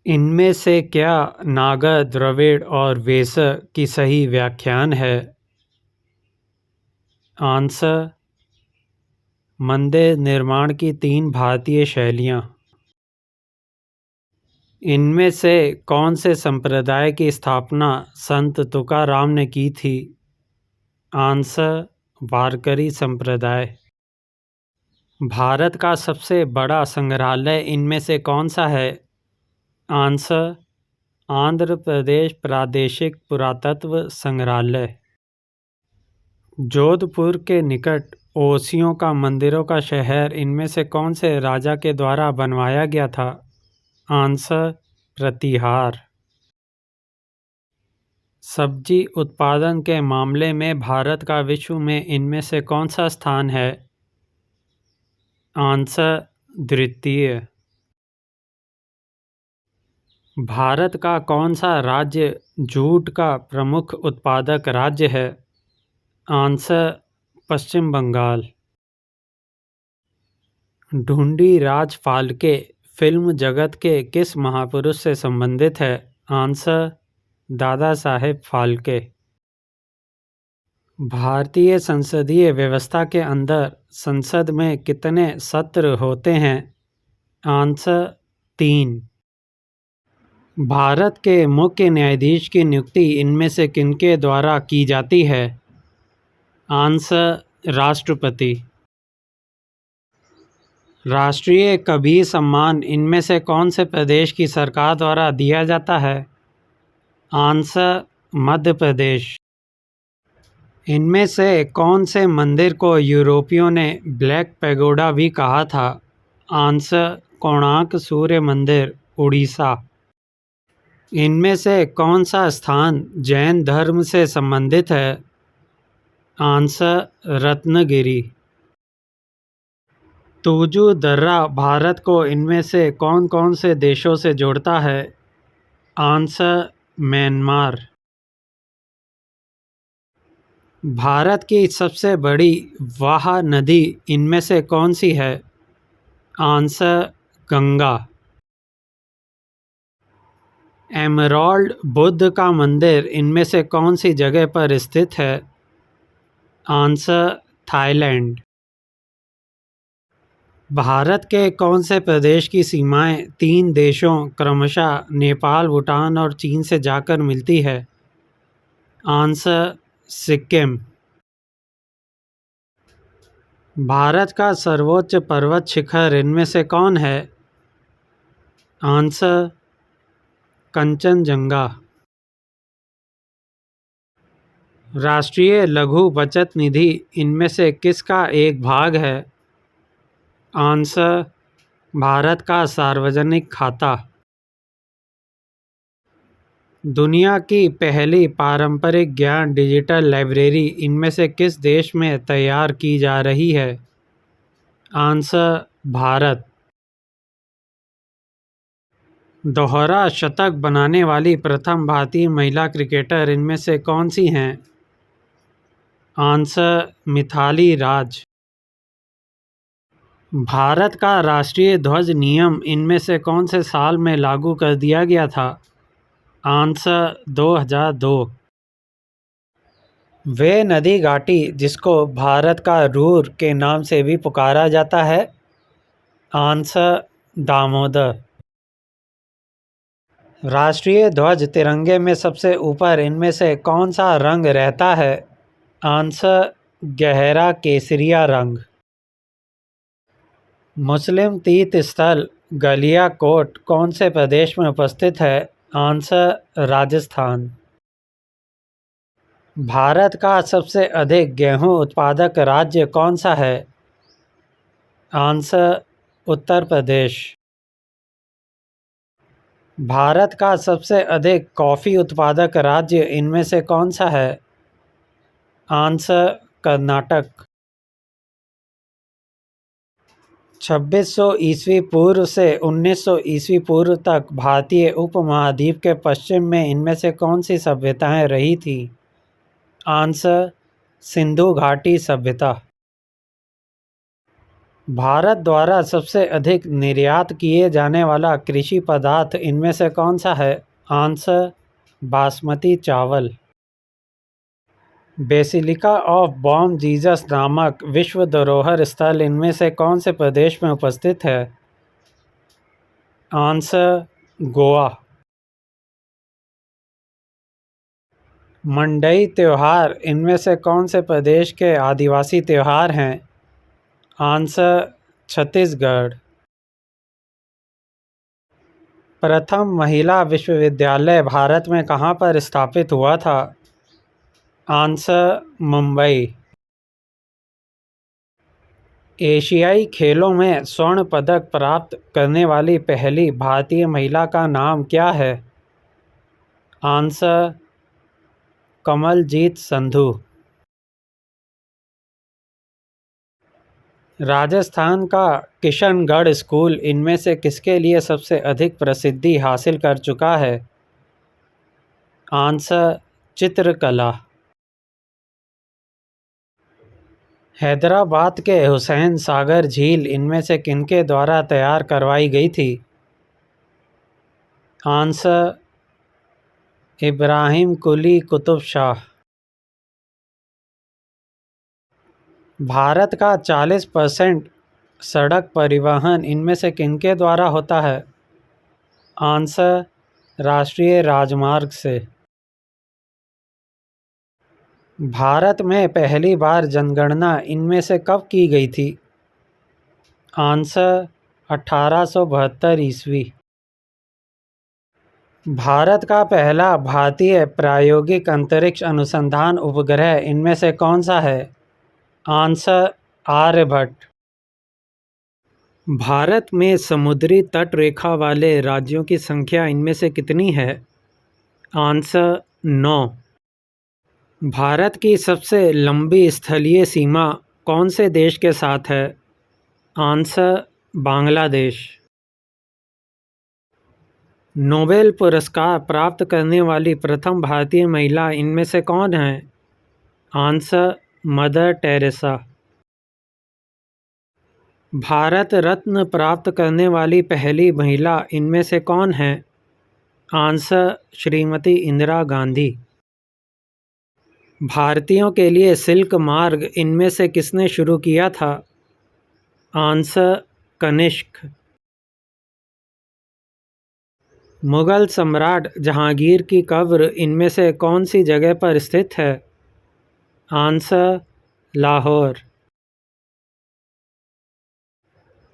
इनमें से क्या नागा, द्रविड़ और वेसर की सही व्याख्यान है? आंसर: मंदिर निर्माण की 3 भारतीय शैलियाँ। इनमें से कौन से संप्रदाय की स्थापना संत तुकाराम ने की थी? आंसर: वारकरी संप्रदाय। भारत का सबसे बड़ा संग्रहालय इनमें से कौन सा है? आंसर: आंध्र प्रदेश प्रादेशिक पुरातत्व संग्रहालय। जोधपुर के निकट ओसियों का मंदिरों का शहर इनमें से कौन से राजा के द्वारा बनवाया गया था? आंसर: प्रतिहार। सब्जी उत्पादन के मामले में भारत का विश्व में इनमें से कौन सा स्थान है? आंसर: द्वितीय। भारत का कौन सा राज्य जूट का प्रमुख उत्पादक राज्य है? आंसर: पश्चिम बंगाल। ढूंढी राज फाल्के फिल्म जगत के किस महापुरुष से संबंधित है? आंसर: दादा साहेब फाल्के। भारतीय संसदीय व्यवस्था के अंदर संसद में कितने सत्र होते हैं? आंसर: 3। भारत के मुख्य न्यायाधीश की नियुक्ति इनमें से किनके द्वारा की जाती है? आंसर: राष्ट्रपति। राष्ट्रीय कबीर सम्मान इनमें से कौन से प्रदेश की सरकार द्वारा दिया जाता है? आंसर: मध्य प्रदेश। इनमें से कौन से मंदिर को यूरोपियों ने ब्लैक पैगोडा भी कहा था? आंसर: कोणार्क सूर्य मंदिर, उड़ीसा। इनमें से कौन सा स्थान जैन धर्म से संबंधित है? आंसर: रत्नगिरी। तूजू दर्रा भारत को इनमें से कौन कौन से देशों से जोड़ता है? Answer: Myanmar. भारत की सबसे बड़ी वाह नदी इनमें से कौन सी है? आंसर: गंगा। एमराल्ड बुद्ध का मंदिर इनमें से कौन सी जगह पर स्थित है? Answer: Thailand. भारत के कौन से प्रदेश की सीमाएं 3 देशों क्रमशः नेपाल, भूटान और चीन से जाकर मिलती है? आंसर: सिक्किम। भारत का सर्वोच्च पर्वत शिखर इनमें से कौन है? आंसर: कंचनजंगा। राष्ट्रीय लघु बचत निधि इनमें से किसका एक भाग है? आंसर: भारत का सार्वजनिक खाता। दुनिया की पहली पारंपरिक ज्ञान डिजिटल लाइब्रेरी इनमें से किस देश में तैयार की जा रही है? आंसर: भारत। दोहरा शतक बनाने वाली प्रथम भारतीय महिला क्रिकेटर इनमें से कौन सी हैं? आंसर: मिथाली राज। भारत का राष्ट्रीय ध्वज नियम इनमें से कौन से साल में लागू कर दिया गया था? आंसर: 2002। वे नदी घाटी जिसको भारत का रूर के नाम से भी पुकारा जाता है? आंसर: दामोदर। राष्ट्रीय ध्वज तिरंगे में सबसे ऊपर इनमें से कौन सा रंग रहता है? आंसर: गहरा केसरिया रंग। मुस्लिम तीर्थ स्थल गलियाकोट कौन से प्रदेश में उपस्थित है? आंसर: राजस्थान। भारत का सबसे अधिक गेहूं उत्पादक राज्य कौन सा है? आंसर: उत्तर प्रदेश। भारत का सबसे अधिक कॉफ़ी उत्पादक राज्य इनमें से कौन सा है? आंसर: कर्नाटक। 2600 ईस्वी पूर्व से 1900 ईस्वी पूर्व तक भारतीय उपमहाद्वीप के पश्चिम में इनमें से कौन सी सभ्यताएं रही थी? आंसर: सिंधु घाटी सभ्यता। भारत द्वारा सबसे अधिक निर्यात किए जाने वाला कृषि पदार्थ इनमें से कौन सा है? आंसर बासमती चावल। बेसिलिका ऑफ बॉम जीसस नामक विश्व धरोहर स्थल इनमें से कौन से प्रदेश में उपस्थित है? आंसर गोवा। मंडई त्योहार इनमें से कौन से प्रदेश के आदिवासी त्योहार हैं? आंसर छत्तीसगढ़। प्रथम महिला विश्वविद्यालय भारत में कहाँ पर स्थापित हुआ था? आंसर मुंबई। एशियाई खेलों में स्वर्ण पदक प्राप्त करने वाली पहली भारतीय महिला का नाम क्या है? आंसर कमलजीत संधू। राजस्थान का किशनगढ़ स्कूल इनमें से किसके लिए सबसे अधिक प्रसिद्धि हासिल कर चुका है? आंसर चित्रकला। हैदराबाद के हुसैन सागर झील इनमें से किनके द्वारा तैयार करवाई गई थी? आंसर इब्राहिम कुली कुतुब शाह। भारत का 40% सड़क परिवहन इनमें से किनके द्वारा होता है? आंसर राष्ट्रीय राजमार्ग से। भारत में पहली बार जनगणना इनमें से कब की गई थी? आंसर 1872 ईस्वी। भारत का पहला भारतीय प्रायोगिक अंतरिक्ष अनुसंधान उपग्रह इनमें से कौन सा है? आंसर आर्यभट्ट। भारत में समुद्री तट रेखा वाले राज्यों की संख्या इनमें से कितनी है? आंसर 9। भारत की सबसे लंबी स्थलीय सीमा कौन से देश के साथ है? आंसर बांग्लादेश। नोबेल पुरस्कार प्राप्त करने वाली प्रथम भारतीय महिला इनमें से कौन है? Answer Mother Teresa. Bharat Ratna प्राप्त करने वाली पहली महिला इनमें से कौन है? आंसर श्रीमती इंदिरा गांधी। भारतीयों के लिए सिल्क मार्ग इनमें से किसने शुरू किया था? आंसर कनिष्क। मुगल सम्राट जहांगीर की कब्र इनमें से कौन सी जगह पर स्थित है? आंसर लाहौर।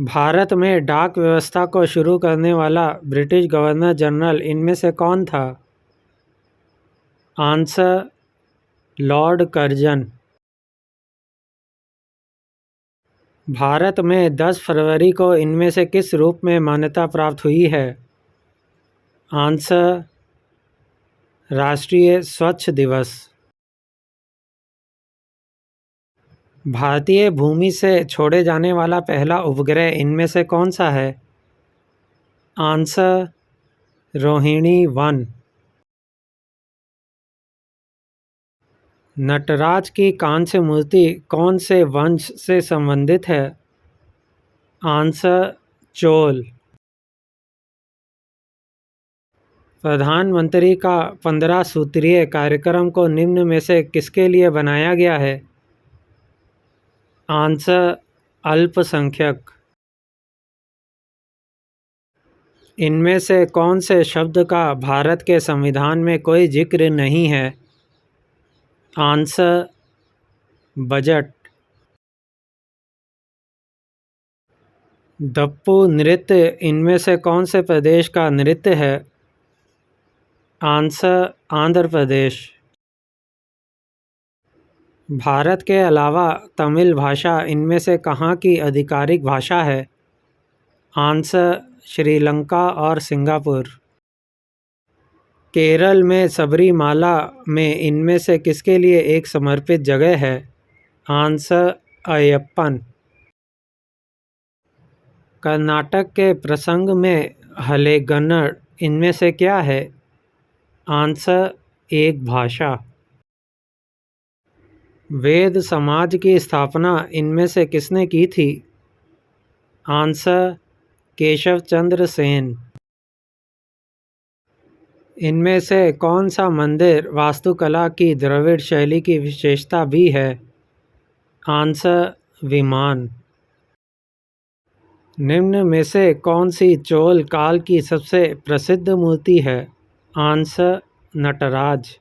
भारत में डाक व्यवस्था को शुरू करने वाला ब्रिटिश गवर्नर जनरल इनमें से कौन था? Answer Lord Curzon. भारत में 10 फरवरी को इनमें से किस रूप में मान्यता प्राप्त हुई है? आंसर राष्ट्रीय स्वच्छ दिवस। भारतीय भूमि से छोड़े जाने वाला पहला उपग्रह इनमें से कौन सा है? आंसर रोहिणी-1। नटराज की कांस्य मूर्ति कौन से वंश से संबंधित है? आंसर चोल। प्रधानमंत्री का 15 सूत्रीय कार्यक्रम को निम्न में से किसके लिए बनाया गया है? आंसर अल्पसंख्यक। इनमें से कौन से शब्द का भारत के संविधान में कोई जिक्र नहीं है? Answer budget. दप्पू नृत्य इनमें से कौन से प्रदेश का नृत्य है? आंसर आंध्र प्रदेश। भारत के अलावा तमिल भाषा इनमें से कहाँ की आधिकारिक भाषा है? आंसर श्रीलंका और सिंगापुर। केरल में सबरीमाला में इनमें से किसके लिए एक समर्पित जगह है? आंसर अयप्पन। कर्नाटक के प्रसंग में हलेगन्नड़ इनमें से क्या है? आंसर एक भाषा। वेद समाज की स्थापना इनमें से किसने की थी? आंसर केशव चंद्र सेन। इनमें से कौन सा मंदिर वास्तुकला की द्रविड़ शैली की विशेषता भी है? आंसर विमान। निम्न में से कौन सी चोल काल की सबसे प्रसिद्ध मूर्ति है? आंसर नटराज।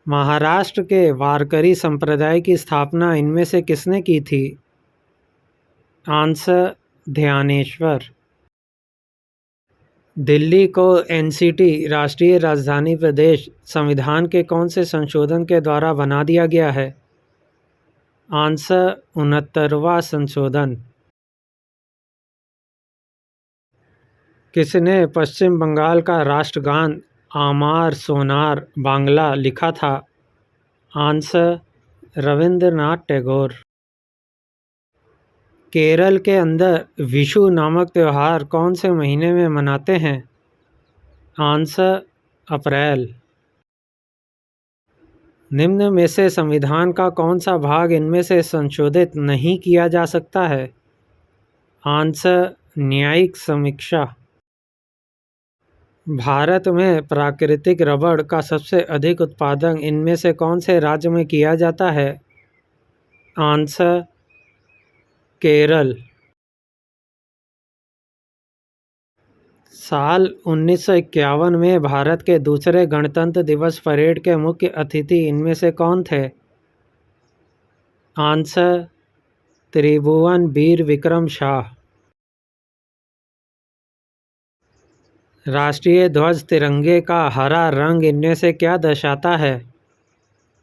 महाराष्ट्र के वारकरी संप्रदाय की स्थापना इनमें से किसने की थी? आंसर ध्यानेश्वर। दिल्ली को एनसीटी राष्ट्रीय राजधानी प्रदेश संविधान के कौन से संशोधन के द्वारा बना दिया गया है? आंसर 69वां संशोधन। किसने पश्चिम बंगाल का राष्ट्रगान आमार सोनार बांग्ला लिखा था? आंसर रविंद्रनाथ टैगोर। केरल के अंदर विशु नामक त्यौहार कौन से महीने में मनाते हैं? आंसर अप्रैल। निम्न में से संविधान का कौन सा भाग इनमें से संशोधित नहीं किया जा सकता है? आंसर न्यायिक समीक्षा। भारत में प्राकृतिक रबड़ का सबसे अधिक उत्पादन इनमें से कौन से राज्य में किया जाता है? आंसर केरल। साल 1951 में भारत के दूसरे गणतंत्र दिवस परेड के मुख्य अतिथि इनमें से कौन थे? आंसर त्रिभुवन वीर विक्रम शाह। राष्ट्रीय ध्वज तिरंगे का हरा रंग इनमें से क्या दर्शाता है?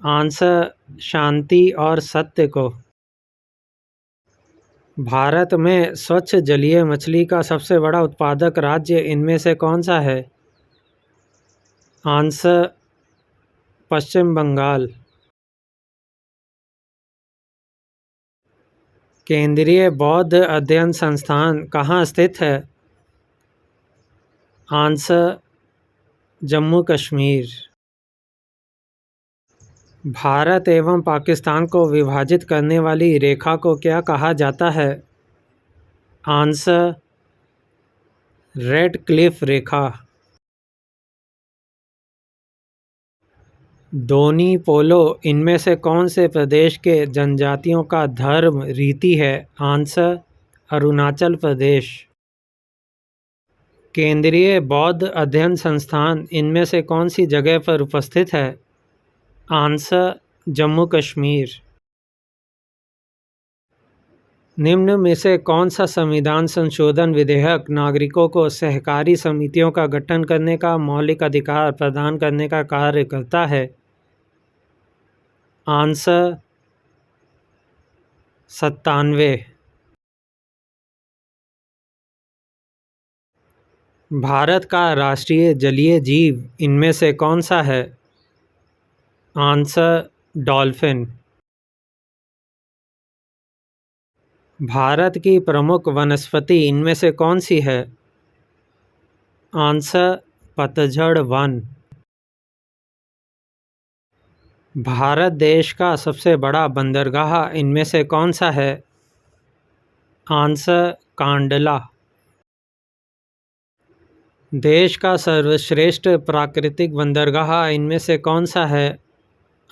आंसर शांति और सत्य को। भारत में स्वच्छ जलीय मछली का सबसे बड़ा उत्पादक राज्य इनमें से कौन सा है? आंसर पश्चिम बंगाल। केंद्रीय बौद्ध अध्ययन संस्थान कहाँ स्थित है? आंसर जम्मू कश्मीर। भारत एवं पाकिस्तान को विभाजित करने वाली रेखा को क्या कहा जाता है? आंसर रेड क्लिफ रेखा। दोनी पोलो इनमें से कौन से प्रदेश के जनजातियों का धर्म रीति है? आंसर अरुणाचल प्रदेश। केंद्रीय बौद्ध अध्ययन संस्थान इनमें से कौन सी जगह पर उपस्थित है? आंसर जम्मू कश्मीर। निम्न में से कौन सा संविधान संशोधन विधेयक नागरिकों को सहकारी समितियों का गठन करने का मौलिक अधिकार प्रदान करने का कार्य करता है? आंसर 97। भारत का राष्ट्रीय जलीय जीव इनमें से कौन सा है? Answer dolphin. भारत की प्रमुख वनस्पति इनमें से कौन सी है? आंसर पतझड़ वन। भारत देश का सबसे बड़ा बंदरगाह इनमें से कौन सा है? आंसर कांडला। देश का सर्वश्रेष्ठ प्राकृतिक बंदरगाह इनमें से कौन सा है?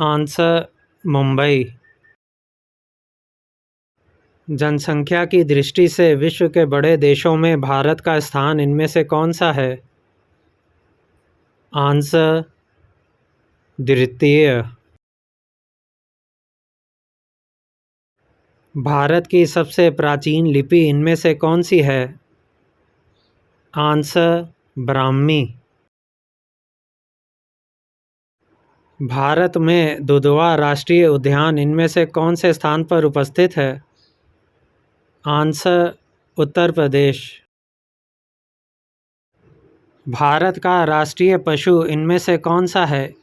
आंसर मुंबई। जनसंख्या की दृष्टि से विश्व के बड़े देशों में भारत का स्थान इनमें से कौन सा है? आंसर द्वितीय। भारत की सबसे प्राचीन लिपि इनमें से कौन सी है? आंसर ब्राह्मी। भारत में दुधवा राष्ट्रीय उद्यान इनमें से कौन से स्थान पर उपस्थित है? आंसर उत्तर प्रदेश। भारत का राष्ट्रीय पशु इनमें से कौन सा है?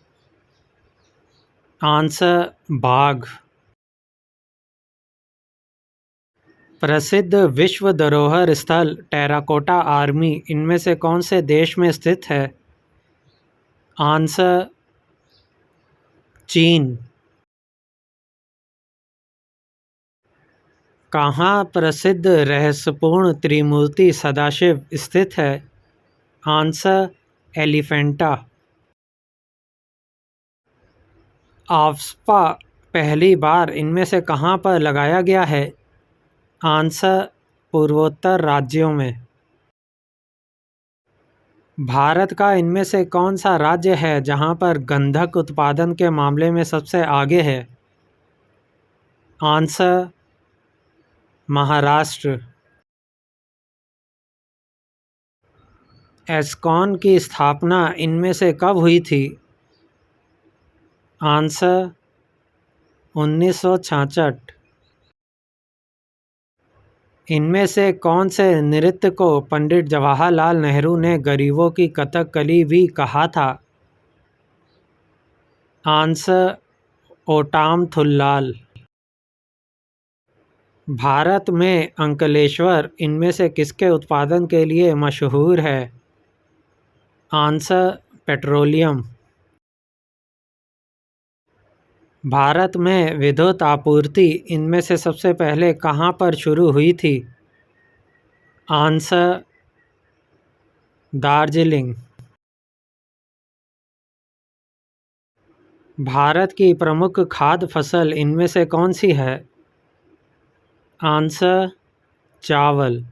आंसर बाघ। प्रसिद्ध विश्व धरोहर स्थल टेराकोटा आर्मी इनमें से कौन से देश में स्थित है? आंसर चीन। कहाँ प्रसिद्ध रहस्यपूर्ण त्रिमूर्ति सदाशिव स्थित है? आंसर एलिफेंटा। आफ्स्पा पहली बार इनमें से कहाँ पर लगाया गया है? आंसर पूर्वोत्तर राज्यों में। भारत का इनमें से कौन सा राज्य है जहाँ पर गंधक उत्पादन के मामले में सबसे आगे है? आंसर महाराष्ट्र। एस्कॉन की स्थापना इनमें से कब हुई थी? आंसर 1966। इनमें से कौन से नृत्य को पंडित जवाहरलाल नेहरू ने गरीबों की कथकली भी कहा था? आंसर ओटाम थुल्लाल। भारत में अंकलेश्वर इनमें से किसके उत्पादन के लिए मशहूर है? Answer petroleum. भारत में विद्युत आपूर्ति इनमें से सबसे पहले कहाँ पर शुरू हुई थी? आंसर दार्जिलिंग। भारत की प्रमुख खाद्य फसल इनमें से कौन सी है? आंसर चावल।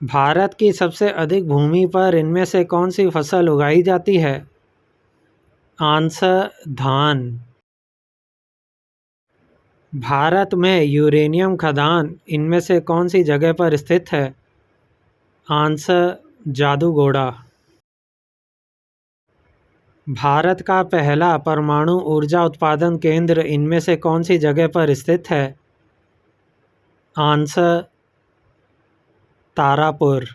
भारत की सबसे अधिक भूमि पर इनमें से कौन सी फसल उगाई जाती है? आंसर धान। भारत में यूरेनियम खदान इनमें से कौन सी जगह पर स्थित है? आंसर जादूगोड़ा। भारत का पहला परमाणु ऊर्जा उत्पादन केंद्र इनमें से कौन सी जगह पर स्थित है? आंसर तारापुर।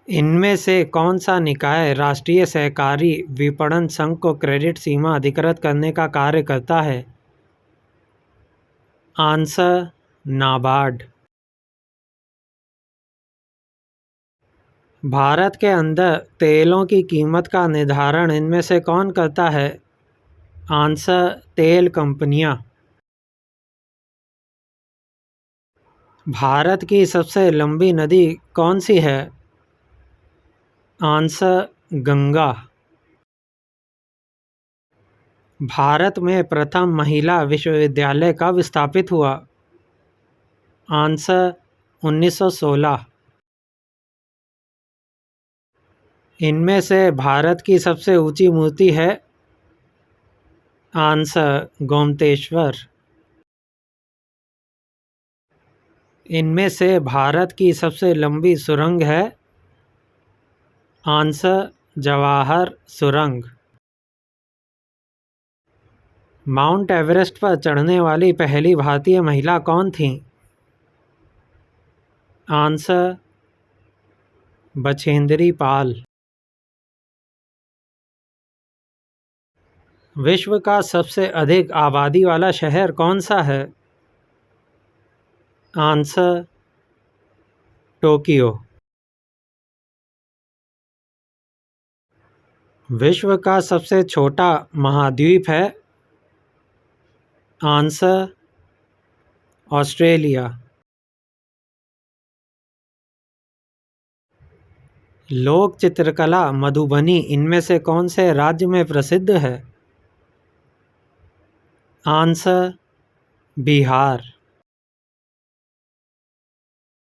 इनमें से कौन सा निकाय राष्ट्रीय सहकारी विपणन संघ को क्रेडिट सीमा अधिकृत करने का कार्य करता है? आंसर नाबार्ड। भारत के अंदर तेलों की कीमत का निर्धारण इनमें से कौन करता है? आंसर तेल कंपनियां। भारत की सबसे लंबी नदी कौन सी है? आंसर गंगा। भारत में प्रथम महिला विश्वविद्यालय कब स्थापित हुआ? आंसर 1916। इनमें से भारत की सबसे ऊंची मूर्ति है? आंसर गोमतेश्वर। इनमें से भारत की सबसे लंबी सुरंग है? आंसर जवाहर सुरंग। माउंट एवरेस्ट पर चढ़ने वाली पहली भारतीय महिला कौन थी? आंसर बछेंद्री पाल। विश्व का सबसे अधिक आबादी वाला शहर कौन सा है? Answer Tokyo. विश्व का सबसे छोटा महाद्वीप है? Answer Australia. लोक चित्रकला मधुबनी इनमें से कौन से राज्य में प्रसिद्ध है? आंसर बिहार।